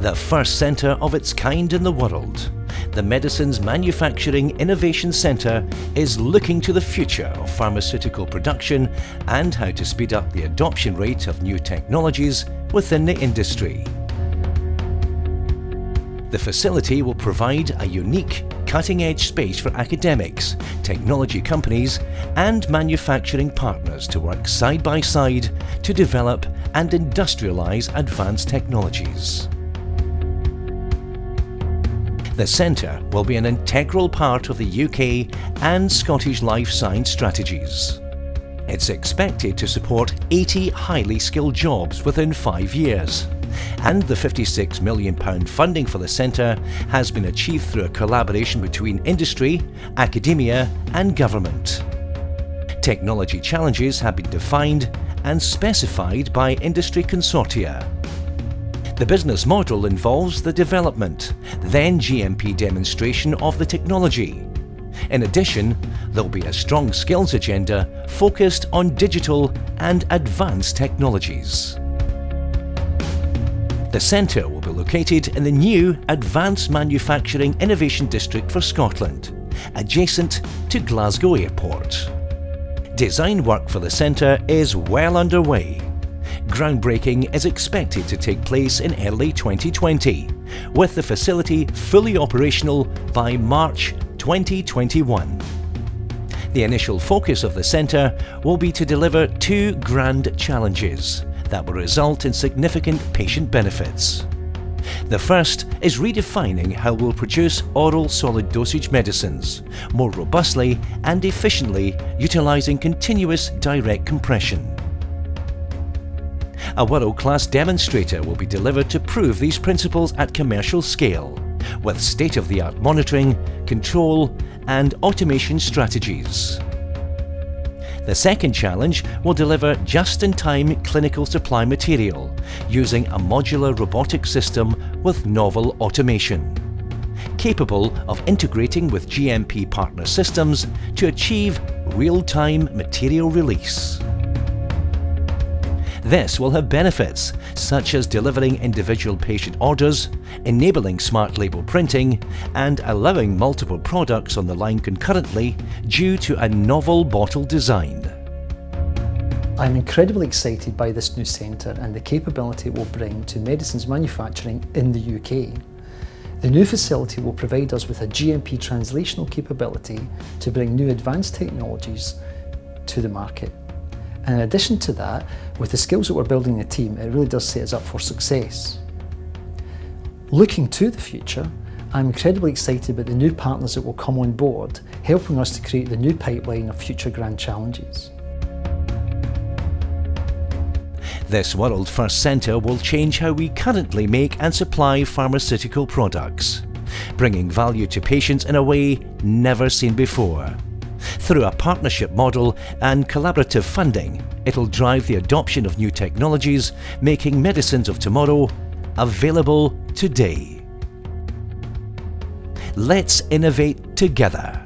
The first centre of its kind in the world, the Medicines Manufacturing Innovation Centre is looking to the future of pharmaceutical production and how to speed up the adoption rate of new technologies within the industry. The facility will provide a unique, cutting-edge space for academics, technology companies and manufacturing partners to work side by side to develop and industrialise advanced technologies. The centre will be an integral part of the UK and Scottish life science strategies. It's expected to support 80 highly skilled jobs within 5 years. And the £56 million funding for the centre has been achieved through a collaboration between industry, academia and government. Technology challenges have been defined and specified by industry consortia. The business model involves the development, then GMP demonstration of the technology. In addition, there will be a strong skills agenda focused on digital and advanced technologies. The centre will be located in the new Advanced Manufacturing Innovation District for Scotland, adjacent to Glasgow Airport. Design work for the centre is well underway. Groundbreaking is expected to take place in early 2020, with the facility fully operational by March 2021. The initial focus of the centre will be to deliver 2 grand challenges that will result in significant patient benefits. The first is redefining how we'll produce oral solid dosage medicines more robustly and efficiently utilising continuous direct compression. A world-class demonstrator will be delivered to prove these principles at commercial scale, with state-of-the-art monitoring, control and automation strategies. The second challenge will deliver just-in-time clinical supply material using a modular robotic system with novel automation, capable of integrating with GMP partner systems to achieve real-time material release. This will have benefits such as delivering individual patient orders, enabling smart label printing and allowing multiple products on the line concurrently due to a novel bottle design. I'm incredibly excited by this new centre and the capability it will bring to medicines manufacturing in the UK. The new facility will provide us with a GMP translational capability to bring new advanced technologies to the market. And in addition to that, with the skills that we're building in the team, it really does set us up for success. Looking to the future, I'm incredibly excited about the new partners that will come on board, helping us to create the new pipeline of future grand challenges. This world-first centre will change how we currently make and supply pharmaceutical products, bringing value to patients in a way never seen before. Through a partnership model and collaborative funding, it'll drive the adoption of new technologies, making medicines of tomorrow available today. Let's innovate together.